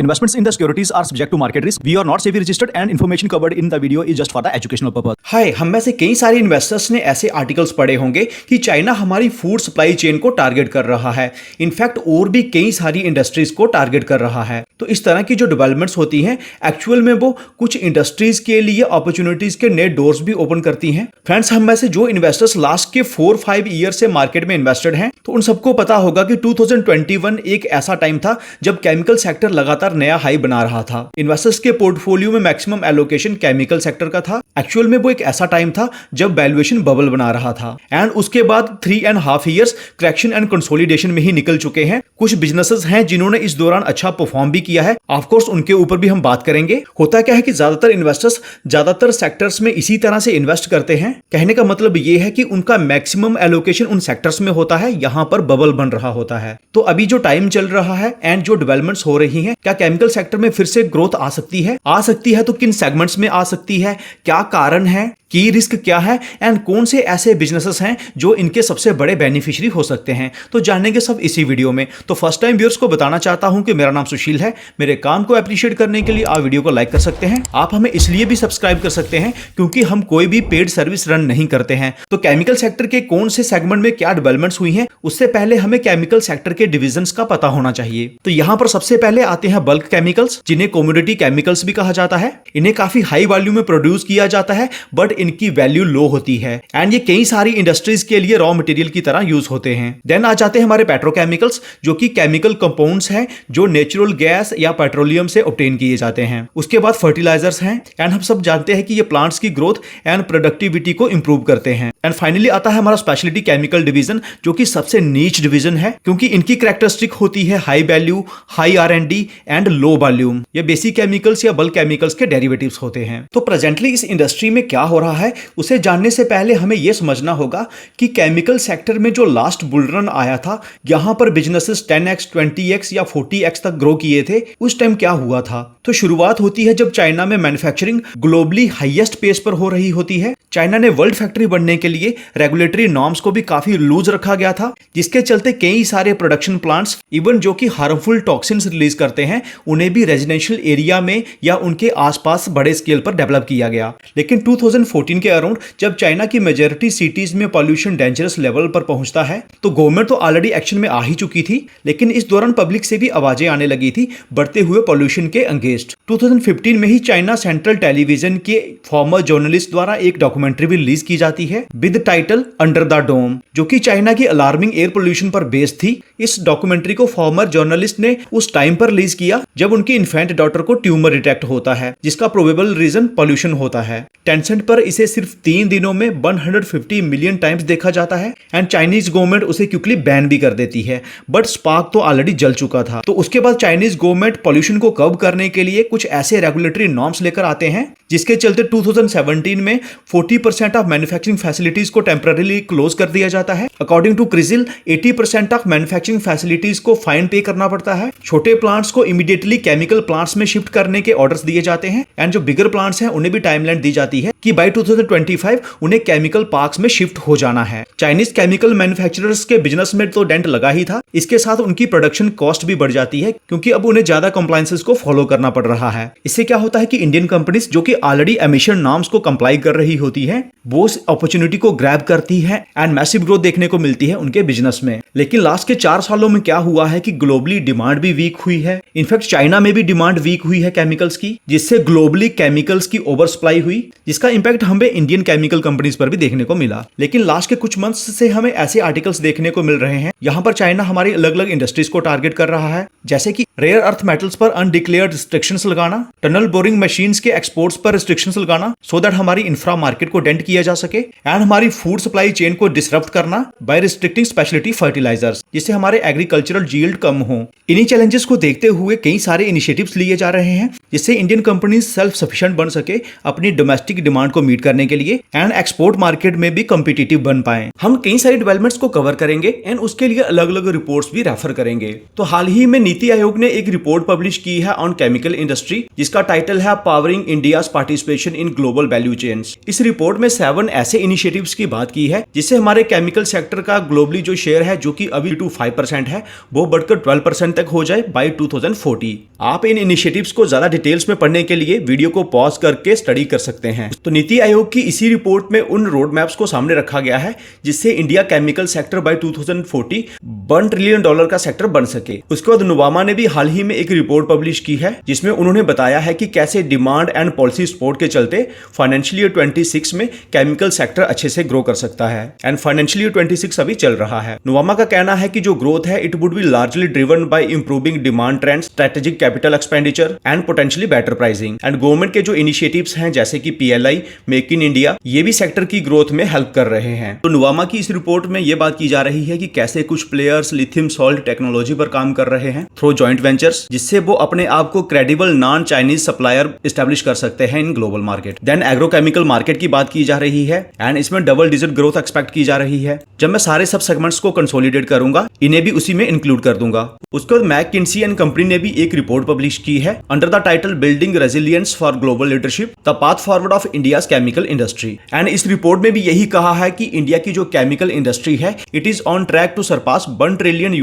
Investments in the securities are subject to market risk. We are not SEBI registered and information covered in the video is just for the educational purpose. हाय, हम में से कई सारे investors ने ऐसे articles पढ़े होंगे कि चाइना हमारी फूड सप्लाई चेन को टारगेट कर रहा है। इनफैक्ट और भी कई सारी इंडस्ट्रीज को टारगेट कर रहा है। तो इस तरह की जो डेवलपमेंट्स होती हैं एक्चुअल में वो कुछ इंडस्ट्रीज के लिए अपॉर्चुनिटीज के नए डोर्स भी ओपन करती हैं। फ्रेंड्स, हम में से जो इन्वेस्टर्स लास्ट के 4-5 ईयर से मार्केट में इन्वेस्टेड हैं तो उन सबको पता होगा कि 2021 एक ऐसा टाइम था जब केमिकल सेक्टर लगातार नया हाई बना रहा था। इन्वेस्टर्स के पोर्टफोलियो में मैक्सिमम एलोकेशन केमिकल सेक्टर का था। एक्चुअल में वो एक ऐसा टाइम था जब वैल्यूएशन बबल बना रहा था एंड उसके बाद 3.5 इयर्स करेक्शन एंड कंसोलिडेशन में ही निकल चुके हैं। कुछ बिजनेसेस हैं जिन्होंने इस दौरान अच्छा परफॉर्म भी किया है। ऑफ कोर्स उनके ऊपर भी हम बात करेंगे। होता क्या है कि ज्यादातर इन्वेस्टर्स ज्यादातर सेक्टर्स में इसी तरह से इन्वेस्ट करते हैं। कहने का मतलब ये है कि उनका मैक्सिमम एलोकेशन उन सेक्टर्स में होता है, यहां पर बबल बन रहा होता है। तो अभी जो टाइम चल रहा है एंड जो डेवलपमेंट्स हो रही हैं, क्या केमिकल सेक्टर में फिर से ग्रोथ आ सकती है? आ सकती है तो किन सेगमेंट्स में आ सकती है? क्या कारण है? की रिस्क क्या है एंड कौन से ऐसे बिजनेसेस हैं जो इनके सबसे बड़े बेनिफिशियरी हो सकते हैं? तो जानेंगे सब इसी वीडियो में। तो फर्स्ट टाइम व्यूअर्स को बताना चाहता हूं कि मेरा नाम सुशील है। मेरे काम को अप्रिशिएट करने के लिए आप वीडियो को लाइक कर सकते हैं। आप हमें इसलिए भी सब्सक्राइब कर सकते हैं क्योंकि हम कोई भी पेड सर्विस रन नहीं करते हैं। तो केमिकल सेक्टर के कौन से सेगमेंट में क्या डेवलपमेंट्स हुई हैं, उससे पहले हमें केमिकल सेक्टर के डिविजन्स का पता होना चाहिए। तो यहां पर सबसे पहले आते हैं बल्क केमिकल्स, जिन्हें कमोडिटी केमिकल्स भी कहा जाता है। इन्हें काफी हाई वॉल्यूम में प्रोड्यूस किया जाता है बट इनकी वैल्यू लो होती है एंड ये कई सारी इंडस्ट्रीज के लिए रॉ मटेरियल की तरह यूज होते हैं। देन आ जाते हैं हमारे पेट्रोकेमिकल्स, जो कि केमिकल कंपाउंड्स हैं जो नेचुरल गैस या पेट्रोलियम से ऑब्टेन किए जाते हैं। उसके बाद फर्टिलाइजर्स हैं एंड हम सब जानते हैं कि ये प्लांट्स की ग्रोथ एंड प्रोडक्टिविटी को इंप्रूव करते हैं। एंड फाइनली आता है हमारा स्पेशलिटी केमिकल डिवीजन, जो कि सबसे नीच डिवीजन है क्योंकि इनकी कैरेक्टरिस्टिक होती है high value, high R&D and low volume. ये बेसिक केमिकल्स या बल्क केमिकल्स के डेरिवेटिव्स होते हैं। तो प्रेजेंटली इस इंडस्ट्री में क्या हो रहा है उसे जानने से पहले हमें यह समझना होगा कि केमिकल सेक्टर में जो लास्ट बुल रन आया था, यहां पर बिजनेसेस 10x, 20x या 40x तक ग्रो किए थे। उस टाइम क्या हुआ था? तो शुरुआत होती है जब चाइना में मैन्युफैक्चरिंग ग्लोबली हाईएस्ट पेस पर हो रही होती है। चाइना ने वर्ल्ड फैक्ट्री बनने के लिए रेगुलेटरी नॉर्म्स को भी काफी लूज रखा गया था, जिसके चलते कई सारे प्रोडक्शन प्लांट्स इवन जो कि हार्मफुल टॉक्सिन्स रिलीज करते हैं उन्हें भी रेजिडेंशियल एरिया में या उनके आसपास बड़े स्केल पर डेवलप किया गया। लेकिन 2014 के अराउंड जब चाइना की मेजॉरिटी सिटीज में पॉल्यूशन डेंजरस लेवल पर पहुंचता है तो गवर्नमेंट तो ऑलरेडी एक्शन में आ ही चुकी थी, लेकिन इस दौरान पब्लिक से भी आवाजें आने लगी थी बढ़ते हुए पॉल्यूशन के अगेंस्ट। 2015 में ही चाइना सेंट्रल टेलीविजन के फॉर्मर जर्नलिस्ट द्वारा एक डॉक्यूमेंट्री भी रिलीज की जाती है with title under the dome, जो कि चाइना की अलार्मिंग एयर पोल्यूशन पर बेस्ड थी। इस डॉक्यूमेंट्री को फॉर्मर जर्नलिस्ट ने उस टाइम पर रिलीज किया जब उनकी इन्फेंट डॉटर को ट्यूमर डिटेक्ट होता है, जिसका प्रोबेबल रीजन पॉल्यूशन होता है। टेंसेंट पर इसे सिर्फ 3 दिनों में 150 मिलियन टाइम्स देखा जाता है एंड चाइनीज गवर्नमेंट उसे क्विकली बैन भी कर देती है। बट स्पार्क तो ऑलरेडी जल चुका था। तो उसके बाद चाइनीज गवर्नमेंट पॉल्यूशन को कर्ब करने के लिए कुछ ऐसे रेगुलेटरी नॉर्म्स लेकर आते हैं जिसके चलते 2017 में 40% ऑफ मैन्युफैक्चरिंग फैसिलिटीज को टेम्पररीली क्लोज कर दिया जाता है। According to Crisil 80% of manufacturing facilities को फाइन पे करना पड़ता है। छोटे प्लांट्स को इमीडिएटली केमिकल प्लांट्स में शिफ्ट करने के ऑर्डर्स दिए जाते हैं एंड जो बिगर प्लांट्स हैं उन्हें भी टाइमलाइन दी जाती है कि बाय 2025 उन्हें केमिकल पार्क्स में शिफ्ट हो जाना है। चाइनीज केमिकल मैन्युफैक्चरर्स के बिजनेस में तो डेंट लगा ही था, इसके साथ उनकी प्रोडक्शन कॉस्ट भी बढ़ जाती है क्योंकि अब उन्हें ज्यादा कंप्लायंसेस को फॉलो करना पड़ रहा है। इससे क्या होता है कि इंडियन कंपनीज जो कि ऑलरेडी एमिशन नॉर्म्स को कंप्लाई कर रही होती हैं, वो इस अपॉर्चुनिटी को ग्रैब करती है एंड मैसिव ग्रोथ देखने को मिलती है उनके बिजनेस में। लेकिन लास्ट के 4 सालों में क्या हुआ है कि ग्लोबली डिमांड भी वीक हुई है। इनफैक्ट चाइना में भी डिमांड वीक हुई है केमिकल्स की, जिससे ग्लोबली केमिकल्स की ओवर सप्लाई हुई, जिसका इंपैक्ट हमें इंडियन केमिकल कंपनीज पर भी देखने को मिला। लेकिन लास्ट के कुछ मंथ्स से हमें ऐसे आर्टिकल्स देखने को मिल रहे हैं यहां पर चाइना हमारी अलग अलग इंडस्ट्रीज को टारगेट कर रहा है, जैसे कि रेयर अर्थ मेटल्स पर अनडिक्लेयर्ड रिस्ट्रिक्शंस लगाना, टनल बोरिंग मशीन्स के एक्सपोर्ट्स पर रिस्ट्रिक्शंस लगाना सो दैट हमारी इंफ्रा मार्केट को डेंट किया जा सके एंड हमारी फूड सप्लाई चेन को डिसरप्ट करना बाय रिस्ट्रिक्टिंग स्पेशलिटी फर्टिलाइजर्स, जिससे हमारे एग्रीकल्चरल यील्ड कम हो। इन्हीं चैलेंजेस को देखते हुए कई सारे इनिशिएटिव्स लिए जा रहे हैं जिससे इंडियन कंपनीज सेल्फ सफिशिएंट बन सके अपनी डोमेस्टिक डिमांड को मीट करने के लिए एंड एक्सपोर्ट मार्केट में भी कॉम्पिटिटिव बन पाए। हम कई सारी डेवलपमेंट्स को कवर करेंगे एंड उसके लिए अलग अलग रिपोर्ट्स भी रेफर करेंगे। तो हाल ही में नीति आयोग ने एक रिपोर्ट पब्लिश की है ऑन केमिकल इंडस्ट्री, जिसका टाइटल है powering India's participation in global value chains. इस रिपोर्ट में 7 ऐसे इनिशिएटिव्स की बात की है जिससे हमारे केमिकल सेक्टर का ग्लोबली जो शेयर है, जो कि अभी 5% है, वो बढ़कर 12% तक हो जाए बाय 2040। आप इन इनिशिएटिव्स को ज्यादा डिटेल्स में पढ़ने के लिए वीडियो को पॉज करके स्टडी कर सकते हैं। तो नीति आयोग की इसी रिपोर्ट में उन रोड मैप्स को सामने रखा गया है जिससे India chemical sector bye 2040 $1 trillion का सेक्टर बन सके। उसके बाद नुवामा ने भी हाल ही में एक रिपोर्ट पब्लिश की है जिसमें उन्होंने बताया है कि कैसे डिमांड एंड पॉलिसी सपोर्ट के चलते फाइनेंशियल ईयर 26 में केमिकल सेक्टर अच्छे से ग्रो कर सकता है। एंड फाइनेंशियल ईयर 26 अभी चल रहा है। नुवामा का कहना है कि जो ग्रोथ है it would be largely driven by improving demand trends, strategic capital expenditure and potentially better pricing. And government के जो इनिशिएटिव्स हैं जैसे कि PLI, मेक इन इंडिया, ये भी सेक्टर की ग्रोथ में हेल्प कर रहे हैं। तो नुवामा की इस रिपोर्ट में ये बात की जा रही है कि कैसे कुछ प्लेयर्स लिथियम सॉल्ट टेक्नोलॉजी पर काम कर रहे हैं थ्रू जॉइंट वेंचर्स, जिससे वो अपने आप को credible non Chinese supplier establish कर सकते हैं in global market. Then agrochemical market की बात की जा रही है एंड इसमें डबल डिजिट ग्रोथ एक्सपेक्ट की जा रही है। जब मैं सारे सब सेगमेंट्स को कंसोलिडेट करूंगा, इन्हें भी उसी में इंक्लूड कर दूंगा। उसके बाद मैकिंसी एंड कंपनी ने भी एक रिपोर्ट पब्लिश की है under the title building resilience for global leadership, the path forward of India's chemical industry. And इस रिपोर्ट में भी यही कहा है कि इंडिया की जो केमिकल इंडस्ट्री है it is on track to surpass $1 trillion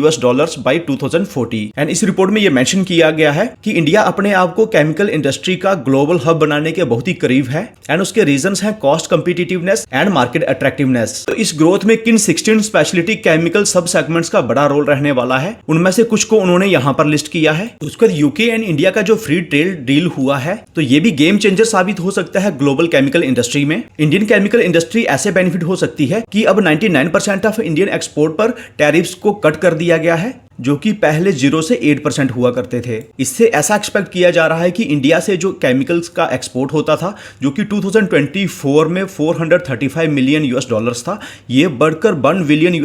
by 2040। And इस रिपोर्ट में यह मेंशन किया गया है कि इंडिया अपने आप को केमिकल इंडस्ट्री का ग्लोबल हब बनाने के बहुत ही करीब है एंड उसके रीजंस हैं cost competitiveness and market attractiveness. तो इस ग्रोथ में किन 16 स्पेशलिटी केमिकल सब सेगमेंट्स का बड़ा रोल रहने वाला है, उनमें से कुछ को उन्होंने यहाँ पर लिस्ट किया है। उसके बाद यूके एंड इंडिया का जो फ्री ट्रेड डील हुआ है तो ये भी गेम चेंजर साबित हो सकता है ग्लोबल केमिकल इंडस्ट्री में। इंडियन केमिकल इंडस्ट्री ऐसे बेनिफिट हो सकती है कि अब 99% ऑफ इंडियन एक्सपोर्ट पर टैरिफ्स को कट कर दिया गया है, जो कि पहले 0 से 8% हुआ करते थे। इससे ऐसा एक्सपेक्ट किया जा रहा है कि इंडिया से जो केमिकल्स का एक्सपोर्ट होता था, जो कि 2024 में $435 मिलियन था, ये बढ़कर $1 बिलियन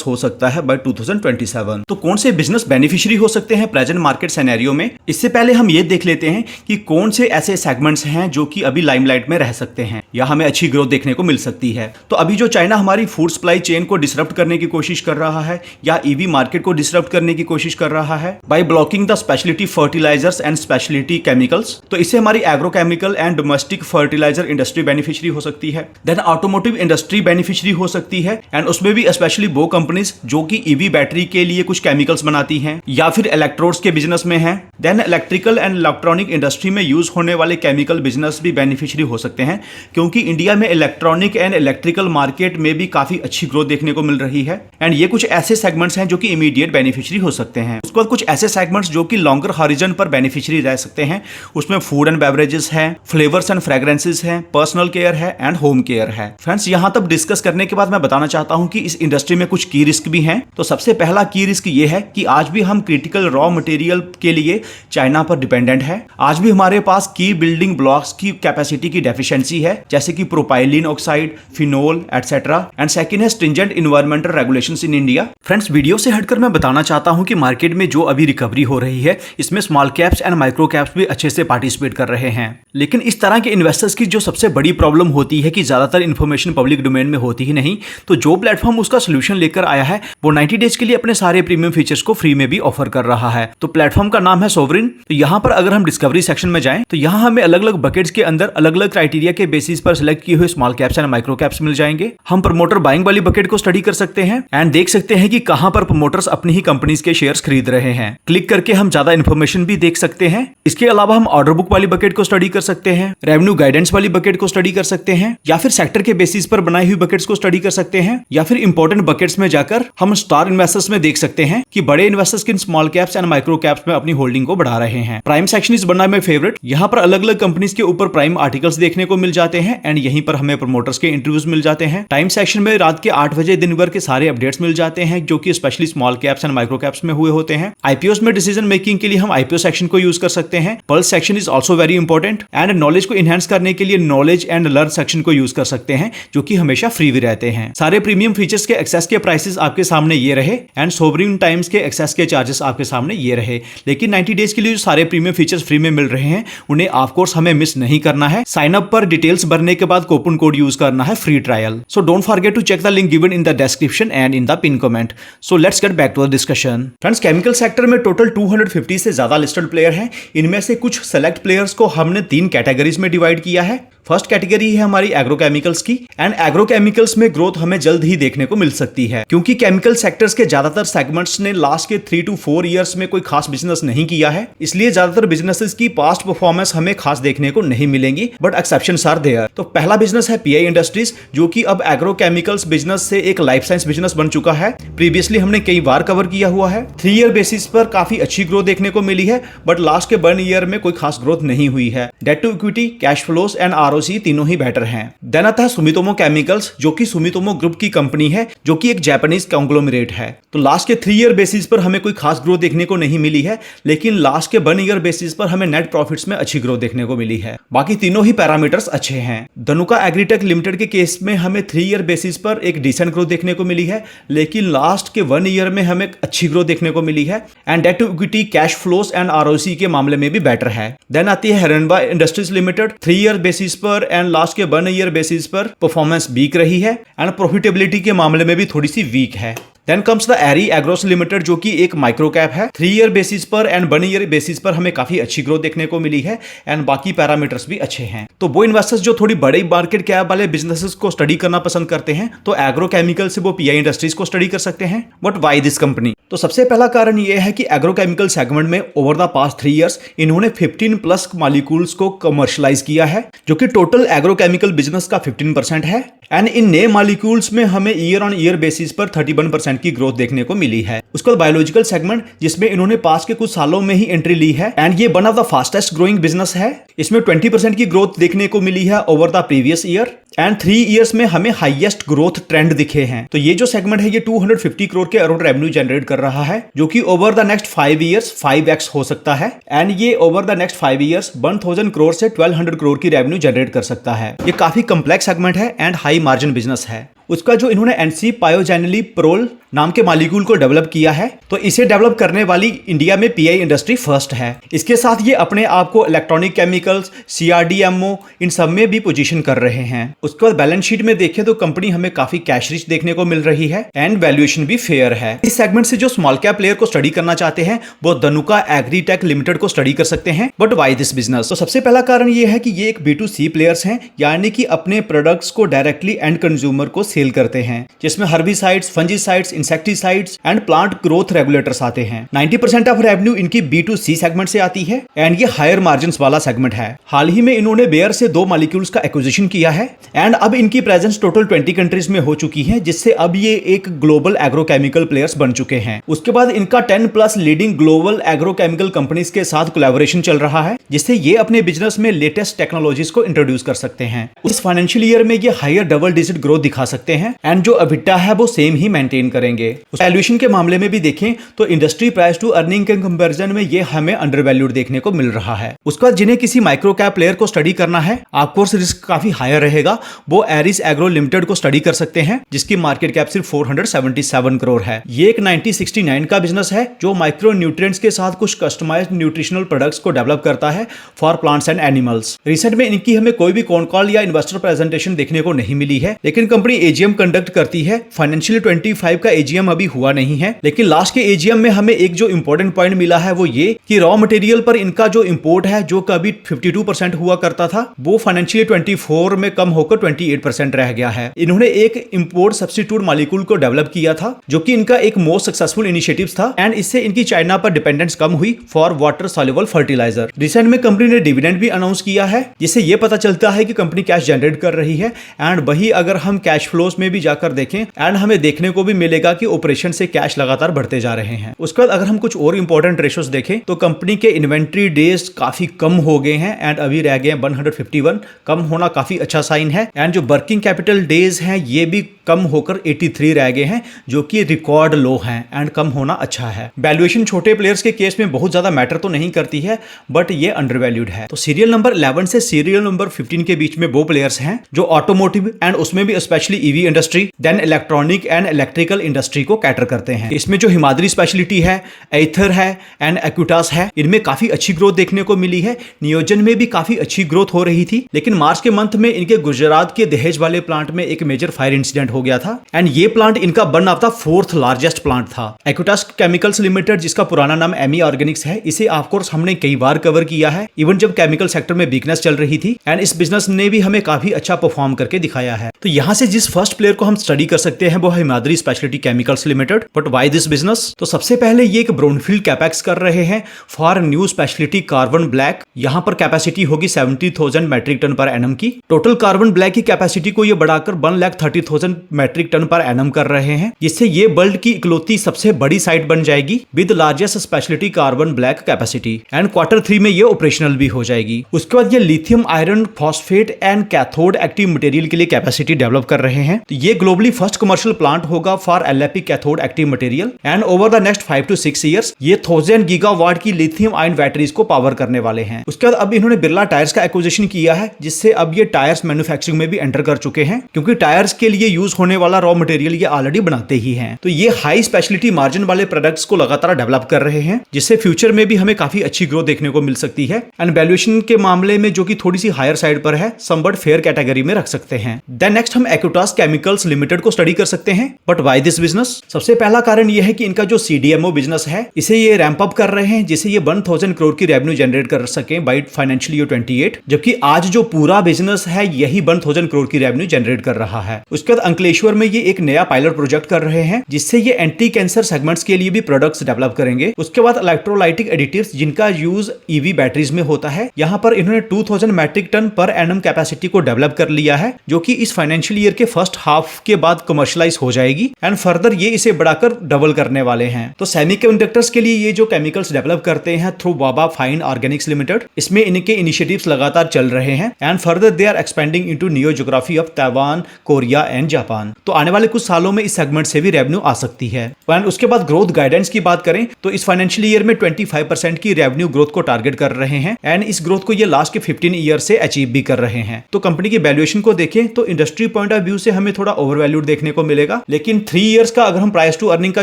हो सकता है बाय 2027। तो कौन से बिजनेस बेनिफिशियरी हो सकते हैं प्रेजेंट मार्केट सिनेरियो में? इससे पहले हम ये देख लेते हैं कि कौन से ऐसे सेगमेंट्स हैं जो कि अभी लाइमलाइट में रह सकते हैं या हमें अच्छी ग्रोथ देखने को मिल सकती है। तो अभी जो चाइना हमारी फूड सप्लाई चेन को डिसरप्ट करने की कोशिश कर रहा है या ईवी मार्केट को डिसरप्ट करने की कोशिश कर रहा है by blocking the speciality fertilizers and speciality chemicals, तो इससे हमारी agrochemical and domestic fertilizer industry beneficiary हो सकती है। देन ऑटोमोटिव इंडस्ट्री बेनिफिशियरी हो सकती है एंड उसमें भी स्पेशली वो कंपनीज जो कि ईवी बैटरी के लिए कुछ केमिकल्स बनाती हैं या फिर इलेक्ट्रोड्स के बिजनेस में हैं। Then electrical and electronic industry में यूज होने वाले केमिकल बिजनेस भी बेनिफिशियरी हो सकते हैं, क्योंकि इंडिया में इलेक्ट्रॉनिक एंड इलेक्ट्रिकल मार्केट में भी काफी अच्छी ग्रोथ देखने को मिल रही है एंड ये कुछ ऐसे सेगमेंट्स हैं जो कि इमीडिएट बेनिफिशियरी हो सकते हैं। उसके बाद कुछ ऐसे सेगमेंट्स जो कि लॉन्गर हॉरिजन पर बेनिफिशियरी रह सकते हैं, उसमें फूड एंड बेवरेजेस हैं, फ्लेवर्स एंड फ्रेग्रेंसेस हैं, पर्सनल केयर है एंड होम केयर है। फ्रेंड्स, यहां तक डिस्कस करने के बाद मैं बताना चाहता हूं कि इस इंडस्ट्री में कुछ की रिस्क भी हैं। तो सबसे पहला की रिस्क ये है कि आज भी हम क्रिटिकल रॉ मटेरियल के लिए चाइना पर डिपेंडेंट है। आज भी हमारे पास की बिल्डिंग ब्लॉक्स की कैपेसिटी की डेफिशिएंसी है, जैसे कि propylene oxide, phenol etcetera. And second है stringent environmental regulations in India. Friends, video से हटकर मैं बताना चाहता हूं कि मार्केट में जो अभी रिकवरी हो रही है इसमें small caps and micro caps भी अच्छे से पार्टिसिपेट कर रहे हैं। लेकिन इस तरह के इन्वेस्टर्स की जो सबसे बड़ी प्रॉब्लम होती है कि ज्यादातर इंफॉर्मेशन पब्लिक डोमेन में होती ही नहीं। तो जो प्लेटफॉर्म उसका सोल्यूशन लेकर आया है वो 90 डेज के लिए अपने सारे प्रीमियम फीचर्स को फ्री में भी ऑफर कर रहा है। तो प्लेटफॉर्म का नाम है सोवरिन। तो यहाँ पर अगर हम डिस्कवरी सेक्शन में जाएं तो यहाँ हमें अलग अलग बकेट्स के अंदर अलग अलग क्राइटेरिया के बेसिस पर सिलेक्ट किए हुए small caps and micro caps मिल जाएंगे। हम प्रमोटर बाइंग वाली बकेट को स्टडी कर सकते हैं एंड देख सकते हैं कि कहां पर प्रमोटर्स अपनी ही कंपनीज के शेयर्स खरीद रहे हैं। क्लिक करके हम ज्यादा इंफॉर्मेशन भी देख सकते हैं। इसके अलावा हम ऑर्डर बुक वाली बकेट को स्टडी कर सकते हैं, रेवेन्यू गाइडेंस वाली बकेट को स्टडी कर सकते हैं, या फिर सेक्टर के बेसिस पर बनाई हुई बकेट्स को स्टडी कर सकते हैं, या फिर इंपॉर्टेंट बकेट्स में जाकर हम स्टार इन्वेस्टर्स में देख सकते हैं कि बड़े इन्वेस्टर्स किन small caps and micro caps में अपनी होल्डिंग को बढ़ा रहे हैं। प्राइम सेक्शन इज बनना में फेवरेट। यहाँ पर अलग अलग कंपनीज के ऊपर प्राइम आर्टिकल्स देखने को मिल जाते हैं एंड यहीं पर हमें प्रमोटर्स के इंटरव्यूज मिल जाते हैं। टाइम सेक्शन में रात के 8 बजे दिन भर के सारे अपडेट्स मिल जाते हैं जो कि specially small caps and micro caps में हुए होते हैं। आईपीओस में डिसीजन मेकिंग के लिए हम आईपीओ सेक्शन को यूज कर सकते हैं। Pulse section is also very important and knowledge को इनहेंस करने के लिए नॉलेज एंड लर्न सेक्शन को यूज कर सकते हैं जो कि हमेशा फ्री भी रहते हैं। सारे प्रीमियम फीचर्स के एक्सेस के प्राइसेस आपके सामने ये रहे एंड सोवरिन टाइम्स के एक्सेस के चार्जेस आपके सामने ये रहे। लेकिन 90 डेज के लिए जो सारे प्रीमियम फीचर्स फ्री में मिल रहे हैं उन्हें ऑफ कोर्स हमें मिस नहीं करना है। साइन अप पर डिटेल्स भरने के बाद कूपन कोड यूज करना है free trial. So don't forget to check the link given in the description and in the pin comment. So let's get back to the discussion. Session. Friends, chemical sector में total 250 से ज्यादा listed player हैं। इनमें से कुछ select players को हमने 3 categories में डिवाइड किया है। फर्स्ट कैटेगरी है हमारी एग्रोकेमिकल्स की, एंड एग्रोकेमिकल्स में ग्रोथ हमें जल्द ही देखने को मिल सकती है, क्योंकि केमिकल सेक्टर्स के ज्यादातर सेगमेंट्स ने लास्ट के 3 to 4 इयर्स में कोई खास बिजनेस नहीं किया है, इसलिए ज्यादातर बिजनेसेस की पास्ट परफॉर्मेंस हमें खास देखने को नहीं मिलेंगी, बट एक्सेप्शंस आर देयर। तो पहला बिजनेस है पीआई इंडस्ट्रीज, जो कि अब एग्रोकेमिकल्स बिजनेस से एक लाइफ साइंस बिजनेस बन चुका है। प्रीवियसली हमने कई बार कवर किया हुआ है। 3 ईयर बेसिस पर काफी अच्छी ग्रोथ देखने को मिली है, बट लास्ट के 1 ईयर में कोई खास ग्रोथ नहीं हुई है। Debt to equity, cash flows and ROC तीनों ही बेटर हैं। देन आता है सुमितोमो केमिकल्स, जो कि सुमितोमो ग्रुप की कंपनी है, जो कि एक जापानीज कॉन्ग्लोमरेट है। तो लास्ट के 3 ईयर बेसिस पर हमें कोई खास ग्रोथ देखने को नहीं मिली है, लेकिन लास्ट के 1 ईयर बेसिस पर हमें नेट प्रॉफिट्स में अच्छी ग्रोथ देखने को मिली है। बाकी तीनों ही पैरामीटर्स अच्छे हैं। धनुका एग्रीटेक लिमिटेड के केस में हमें 3 ईयर बेसिस पर एक डिसेंट ग्रोथ देखने को मिली है, लेकिन लास्ट के 1 ईयर में हमें अच्छी ग्रोथ देखने को मिली है, and debt to equity, cash flows and ROC के मामले में भी बेटर है। देन आती है Hiranba industries limited. 3 year basis पर एंड लास्ट के 1 ईयर बेसिस पर परफॉर्मेंस वीक रही है, एंड प्रॉफिटेबिलिटी के मामले में भी थोड़ी सी वीक है। Then comes the Aries agro limited, जो कि एक माइक्रो कैप है। 3 ईयर बेसिस पर एंड 1 ईयर बेसिस पर हमें काफी अच्छी ग्रोथ देखने को मिली है, एंड बाकी पैरामीटर्स भी अच्छे हैं। तो वो इन्वेस्टर्स जो थोड़ी बड़ी मार्केट कैप वाले बिजनेसेस को स्टडी करना पसंद करते हैं, तो एग्रोकेमिकल से वो पीआई इंडस्ट्रीज को स्टडी कर सकते हैं। But why this company? तो सबसे पहला कारण यह है कि एग्रोकेमिकल सेगमेंट में ओवर द पास्ट 3 ईयर्स इन्होंने 15+ मॉलिक्यूल्स को कमर्शलाइज किया है, जो कि टोटल एग्रोकेमिकल बिजनेस का 15% है, एंड इन नए मॉलिक्यूल्स में हमें ईयर ऑन ईयर बेसिस पर 31% की ग्रोथ देखने को मिली है। उसके बाद बायोलॉजिकल सेगमेंट, जिसमें इन्होंने पास के कुछ सालों में ही एंट्री ली है, एंड ये one of the fastest growing business है। इसमें 20% की ग्रोथ देखने को मिली है over the previous year, and 3 years में हमें हाईएस्ट ग्रोथ ट्रेंड दिखे हैं। तो ये जो सेगमेंट है ये 250 करोड़ के अराउंड रेवेन्यू जनरेट कर रहा है, जो कि over the next 5 years 5x हो सकता है, एंड ये over the next 5 years 1000 crore से 1200 करोड़ की रेवेन्यू जनरेट कर सकता है। ये काफी कम्प्लेक्स सेगमेंट है एंड हाई मार्जिन बिजनेस है। उसका जो इन्होंने एनसी पायोजेनिली प्रोल नाम के मॉलिक्यूल को डेवलप किया है, तो इसे डेवलप करने वाली इंडिया में पीआई इंडस्ट्री फर्स्ट है। इसके साथ ये अपने आप को इलेक्ट्रॉनिक केमिकल्स, सीआरडीएमओ इन सब में भी पोजीशन कर रहे हैं। उसके बाद बैलेंस शीट में देखें तो कंपनी हमें काफी कैश रिच देखने को मिल रही है, एंड वैल्यूएशन भी फेयर है। इस सेगमेंट से जो स्मॉल कैप प्लेयर को स्टडी करना चाहते हैं, वो धनुका एग्रीटेक लिमिटेड को स्टडी कर सकते हैं। But why this business? तो सबसे पहला कारण ये है कि ये एक B2C प्लेयर्स हैं, यानी कि अपने प्रोडक्ट्स को डायरेक्टली एंड कंज्यूमर को सेल करते हैं, जिसमें herbicides, fungicides, insecticides and plant growth regulators आते हैं। 90% ऑफ रेवेन्यू इनकी B2C सेगमेंट से आती है, एंड ये हायर मार्जिन वाला सेगमेंट है। हाल ही में इन्होंने बेयर से 2 मॉलिक्यूल्स का एक्विजिशन किया है, एंड अब इनकी प्रेजेंस टोटल 20 कंट्रीज में हो चुकी है, जिससे अब ये एक ग्लोबल एग्रोकेमिकल प्लेयर्स बन चुके हैं। उसके बाद इनका 10+ लीडिंग ग्लोबल एग्रोकेमिकल कंपनीज के साथ कोलैबोरेशन चल रहा है, जिससे ये अपने बिजनेस में लेटेस्ट टेक्नोलॉजीज को इंट्रोड्यूस कर सकते हैं। इस फाइनेंशियल ईयर में ये हायर डबल डिजिट ग्रोथ दिखा सकते हैं, एंड जो EBITDA है वो सेम ही मेंटेन करेंगे। वैल्यूएशन के मामले में भी देखें तो इंडस्ट्री प्राइस टू अर्निंग के कंपैरिजन में ये हमें अंडरवैल्यूड देखने को मिल रहा है। उसके बाद जिन्हें किसी माइक्रो कैप प्लेयर को स्टडी करना है, आपको रिस्क काफी हायर रहेगा, वो एरिस एग्रो लिमिटेड को स्टडी कर सकते हैं, जिसकी मार्केट कैप सिर्फ 477 करोड़ है। ये एक 1969 का बिजनेस है, जो माइक्रो न्यूट्रिएंट्स के साथ कुछ कस्टमाइज्ड न्यूट्रिशनल प्रोडक्ट्स को डेवलप करता है for plants and animals. Recent में इनकी हमें कोई भी कॉन कॉल या इन्वेस्टर प्रेजेंटेशन देखने को नहीं मिली है, लेकिन कंपनी एजीएम कंडक्ट करती है। फाइनेंशियल 25 का एजीएम अभी हुआ नहीं है, लेकिन लास्ट के एजीएम में हमें एक जो इंपॉर्टेंट पॉइंट मिला है वो ये कि रॉ मटेरियल पर इनका जो इंपोर्ट है, जो कभी 52% हुआ करता था, वो फाइनेंशियल 24 में कम होकर 28% रह गया है। इन्होंने एक इंपोर्ट सब्स्टिट्यूट मॉलिक्यूल को डेवलप किया था, जो कि इनका एक मोस्ट सक्सेसफुल इनिशिएटिव था, एंड इससे इनकी चाइना पर डिपेंडेंस कम हुई for water soluble fertiliser. Recent में कंपनी ने डिविडेंड भी अनाउंस किया है, जिससे ये पता चलता है कि कंपनी कैश जनरेट कर रही है। एंड वही अगर हम कैश फ्लोस में भी जाकर देखें, एंड हमें देखने को भी मिलेगा कि ऑपरेशन से कैश लगातार बढ़ते जा रहे हैं। उसके बाद अगर हम कुछ और इंपॉर्टेंट रेशोस देखें, तो कंपनी के इन्वेंट्री डेज काफी कम हो गए हैं, एंड अभी रह गए हैं 151। कम होना काफी अच्छा साइन है, एंड जो वर्किंग कैपिटल डेज हैं ये भी कम होकर 83 रह गए हैं, जो कि रिकॉर्ड लो हैं, एंड कम होना अच्छा है। वैल्यूएशन छोटे प्लेयर्स के केस में बहुत ज्यादा मैटर तो नहीं करती है, बट ये अंडरवैल्यूड है। तो सीरियल नंबर 11 से सीरियल नंबर 15 के बीच में वो प्लेयर्स हैं जो ऑटोमोटिव एंड उसमें भी specially EV industry, then electronic and electrical industry को कैटर करते हैं। इसमें जो हिमाद्री स्पेशलिटी है, एथर है एंड एक्विटास है, इनमें काफी अच्छी ग्रोथ देखने को मिली है। नियोजन में भी काफी अच्छी ग्रोथ हो रही थी, लेकिन मार्च के मंथ में इनके गुजरात के दहेज वाले प्लांट में एक मेजर फायर इंसिडेंट हो गया था एंड ये प्लांट इनका one of the 4th largest plant था। एक्विटास केमिकल्स लिमिटेड, जिसका पुराना नाम एमी ऑर्गेनिक्स है, इसे ऑफकोर्स हमने कई बार कवर किया है, इवन जब केमिकल सेक्टर में वीकनेस चल रही थी एंड इस बिजनेस ने भी हमें काफी अच्छा परफॉर्म करके दिखाया है। तो यहां से जिस फर्स्ट प्लेयर को हम स्टडी कर सकते हैं वो है Himadri speciality chemicals limited. But why this business? तो सबसे पहले ये एक ब्राउनफील्ड कैपेक्स कर रहे हैं for new speciality carbon black. यहां पर कैपेसिटी होगी 70,000 मेट्रिक टन पर एनम की। टोटल कार्बन ब्लैक की कैपेसिटी को ये बढ़ाकर 1,30,000 मेट्रिक टन पर एनम कर रहे हैं, जिससे ये वर्ल्ड की इकलौती सबसे बड़ी साइट बन जाएगी with largest speciality carbon black capacity and Q3 में ये ऑपरेशनल भी हो जाएगी। उसके बाद ये lithium iron phosphate and cathode active material के लिए कैपेसिटी डेवलप कर रहे हैं। तो ये ग्लोबली फर्स्ट कमर्शियल प्लांट होगा for LFP cathode active material and over the next 5 to 6 years ये 1000 गीगावाट की लिथियम आयन बैटरीज को पावर करने वाले हैं। उसके बाद अब इन्होंने बिरला टायर्स का एक्विजिशन किया है, जिससे अब ये टायर्स मैन्युफैक्चरिंग में भी एंटर कर चुके हैं, क्योंकि टायर्स के लिए यूज होने वाला रॉ मटेरियल ये ऑलरेडी बनाते ही हैं। तो ये हाई स्पेशलिटी मार्जिन वाले प्रोडक्ट्स को लगातार डेवलप कर रहे हैं, जिससे फ्यूचर में भी हमें काफी अच्छी ग्रोथ देखने को मिल सकती है एंड वैल्यूएशन के मामले में जो कि थोड़ी सी हायर साइड पर है, समबट फेयर कैटेगरी में रख सकते हैं। देन नेक्स्ट हम एक्विटास केमिकल्स लिमिटेड को स्टडी कर सकते हैं। But why this business? सबसे पहला कारण यह है कि इनका जो CDMO बिजनेस है, इसे ये रैंप अप कर रहे हैं, जिससे ये 1000 करोड़ की रेवेन्यू जनरेट कर सके बाय फाइनेंशियल ईयर 28, जबकि आज जो पूरा बिजनेस है यही 1000 करोड़ की रेवेन्यू जनरेट कर रहा है। उसके बाद अंकलेश्वर में ये एक नया पायलट प्रोजेक्ट कर रहे हैं, जिससे ये एंटी कैंसर सेगमेंट्स के लिए भी प्रोडक्ट्स डेवलप करेंगे। उसके बाद इलेक्ट्रोलाइटिक एडिटिव्स, जिनका यूज ईवी बैटरीज में होता है, यहां पर इन्होंने 2000 metric ton per annum capacity को डेवलप कर लिया है, जो कि इस फाइनेंशियल ईयर के फर्स्ट हाफ के बाद कमर्शियलाइज हो जाएगी एंड फर्दर ये इसे बढ़ाकर डबल करने वाले हैं। तो सेमीकंडक्टर्स के लिए ये जो केमिकल्स डेवलप करते हैं through Baba fine organics limited, इसमें इनके इनिशिएटिव्स लगातार चल रहे हैं and further they are expanding into new geography of Taiwan, Korea and Japan. तो आने वाले कुछ सालों में इस सेगमेंट से भी रेवेन्यू आ सकती है। एंड उसके बाद ग्रोथ गाइडेंस की बात करें तो इस फाइनेंशियल ईयर में 25% की रेवेन्यू ग्रोथ को टारगेट कर रहे हैं एंड इस ग्रोथ को ये लास्ट के 15 ईयर से अचीव भी कर रहे हैं। तो कंपनी की वैल्यूएशन को देखें तो इंडस्ट्री पॉइंट ऑफ व्यू से हमें थोड़ा ओवरवैल्यूड देखने को मिलेगा, लेकिन 3 इयर्स का अगर हम प्राइस टू अर्निंग का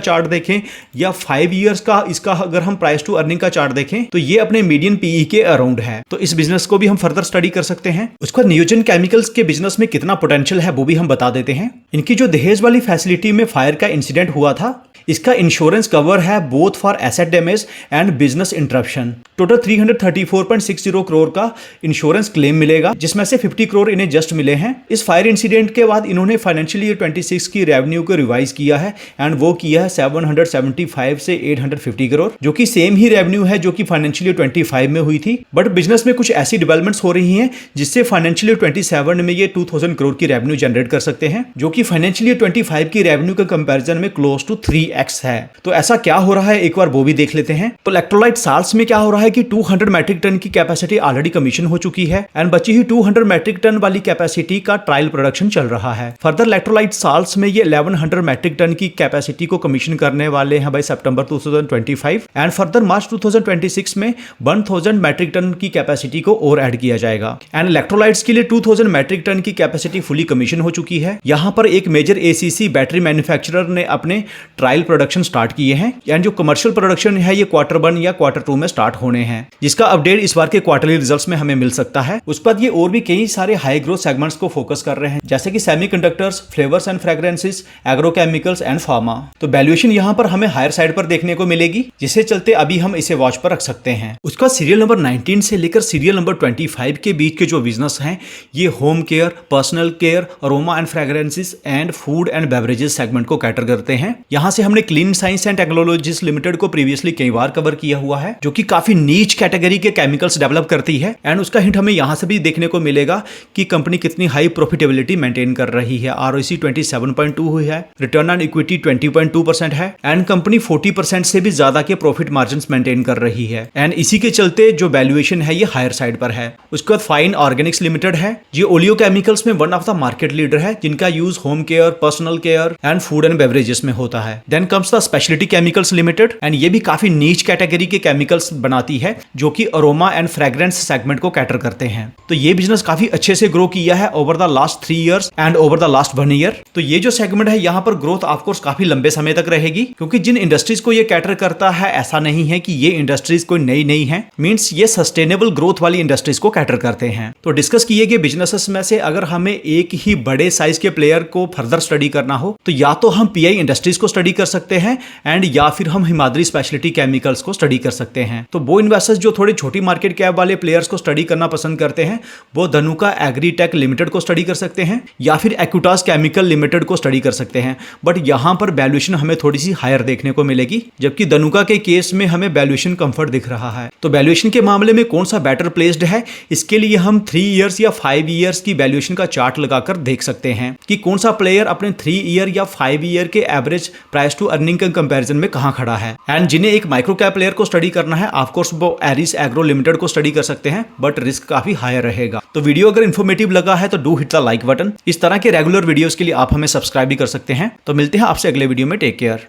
चार्ट देखें या 5 इयर्स का इसका अगर हम प्राइस टू अर्निंग का चार्ट देखें तो ये अपने मीडियन PE के अराउंड है। तो इस बिजनेस को भी हम फर्दर स्टडी कर सकते हैं। उसके बाद नियोजन केमिकल्स के बिजनेस में कितना पोटेंशियल है वो भी हम बता देते हैं। इनकी जो दहेज वाली फैसिलिटी में फायर का इंसिडेंट हुआ था, इसका इंश्योरेंस कवर है both for asset damage and business interruption. Total 334.60 crore का इंश्योरेंस क्लेम मिलेगा, जिसमें से 50 करोड़ इन्हें जस्ट मिले हैं। इस फायर इंसिडेंट के बाद इन्होंने फाइनेंशियल ईयर 26 की रेवेन्यू को रिवाइज किया है एंड वो किया है 775 से 850 करोड़, जो कि सेम ही रेवेन्यू है जो कि फाइनेंशियल ईयर 25 में हुई थी। बट बिजनेस में कुछ ऐसी डेवलपमेंट्स हो रही हैं जिससे फाइनेंशियल ईयर 27 में ये 2000 करोड़ की रेवेन्यू जनरेट कर सकते हैं, जो कि फाइनेंशियल ईयर 25 की रेवेन्यू के कंपैरिजन में क्लोज टू 3x है। तो ऐसा क्या हो रहा है एक बार वो भी देख लेते हैं। तो इलेक्ट्रोलाइट साल्ट्स में क्या हो रहा है कि 200 मैट्रिक टन की कैपेसिटी ऑलरेडी कमीशन हो चुकी है एंड बची हुई 200 मैट्रिक टन वाली कैपेसिटी का ट्रायल प्रोडक्शन चल रहा है। फर्दर इलेक्ट्रोलाइट साल्ट्स में ये 1100 मैट्रिक टन की कैपेसिटी को कमीशन करने वाले हैं बाय सितंबर 2025 एंड फर्दर मार्च 2026 में 1000 मैट्रिक टन की कैपेसिटी को और ऐड किया जाएगा एंड इलेक्ट्रोलाइट्स के लिए 2000 मैट्रिक टन की कैपेसिटी फुली कमीशन हो चुकी है। यहां पर एक मेजर ACC बैटरी मैन्युफैक्चरर ने अपने ट्रायल प्रोडक्शन स्टार्ट किए हैं एंड जो कमर्शियल प्रोडक्शन है ये Q1 या Q2 में स्टार्ट होने हैं, जिसका अपडेट इस बार के क्वार्टरली रिजल्ट्स में हमें मिल सकता है। उसके बाद ये और भी कई सारे हाई ग्रोथ सेगमेंट्स को फोकस कर रहे हैं, जैसे कि semiconductors, flavours and fragrances, agrochemicals and pharma. तो वैल्यूएशन यहां पर हमें हायर साइड पर देखने को मिलेगी, जिससे चलते अभी हम इसे वॉच पर रख सकते हैं। उसका सीरियल नंबर 19 से लेकर सीरियल नंबर 25 के बीच के जो बिजनेस हैं ये home care, personal care, aroma and fragrances and food and beverages segment को कैटर करते हैं। यहां से हमने clean science and technologies limited को प्रीवियसली कई बार कवर किया हुआ है, जो कि काफी नीच कैटेगरी के केमिकल्स डेवलप करती है एंड उसका हिंट हमें यहां से भी देखने को मिलेगा कि कंपनी कितनी हाई प्रॉफिटेबिलिटी मेंटेन कर रही है। ROC 27.2 हुई है, रिटर्न ऑन इक्विटी 20.2% है एंड कंपनी 40% से भी ज्यादा के प्रॉफिट मार्जिन मेंटेन कर रही है एंड इसी के चलते जो वैल्यूएशन है ये हायर साइड पर है। उसके बाद फाइन ऑर्गेनिक्स लिमिटेड है, ये ओलियो केमिकल्स में one of the market leader है, जिनका use home care, personal care and food and beverages में होता है। Then then comes the speciality chemicals limited, and ये भी काफी नीच कैटेगरी के केमिकल्स बनाती है जो कि अरोमा एंड फ्रेग्रेंस सेगमेंट को कैटर करते हैं। तो ये बिजनेस काफी अच्छे से ग्रो किया है over the last 3 years and over the last 1 year. तो ये जो सेगमेंट है यहाँ पर ग्रोथ ऑफकोर्स काफी लंबे समय तक रहेगी, क्योंकि जिन इंडस्ट्रीज को ये कैटर करता है ऐसा नहीं है कि ये इंडस्ट्रीज कोई नई नहीं है, मींस ये सस्टेनेबल ग्रोथ वाली इंडस्ट्रीज को कैटर करते हैं। तो डिस्कस किए गए बिजनेसेस में से अगर हमें एक ही बड़े साइज के प्लेयर को फर्दर स्टडी करना हो तो या तो हम पीआई इंडस्ट्रीज को स्टडी कर सकते हैं एंड या फिर हम हिमाद्री स्पेशलिटी केमिकल्स को स्टडी कर सकते हैं। तो वो इन्वेस्टर्स जो थोड़ी छोटी मार्केट कैप वाले प्लेयर्स को स्टडी करना पसंद करते हैं वो धनुका एग्रीटेक लिमिटेड को स्टडी कर सकते हैं या फिर एक्विटास केमिकल लिमिटेड को स्टडी कर सकते हैं। बट यहां पर वैल्यूएशन हमें थोड़ी सी हायर देखने को मिलेगी, जबकि धनुका के केस में हमें वैल्यूएशन कंफर्ट दिख रहा है। तो वैल्यूएशन के मामले में कौन सा बेटर प्लेस्ड है, इसके लिए हम 3 इयर्स या 5 इयर्स की वैल्यूएशन का चार्ट लगाकर देख सकते हैं कि कौन सा प्लेयर अपने 3 ईयर या 5 ईयर के एवरेज प्राइस टू अर्निंग के कंपैरिजन में कहां खड़ा है। एंड जिन्हें एक माइक्रो कैप प्लेयर को स्टडी करना है ऑफ कोर्स वो एरिस एग्रो लिमिटेड को स्टडी कर सकते हैं, बट रिस्क काफी हायर रहेगा। तो वीडियो अगर इन्फॉर्मेटिव लगा है तो do hit the like button. इस तरह के रेगुलर वीडियोस के लिए आप हमें सब्सक्राइब भी कर सकते हैं। तो मिलते हैं आपसे अगले वीडियो में। Take care.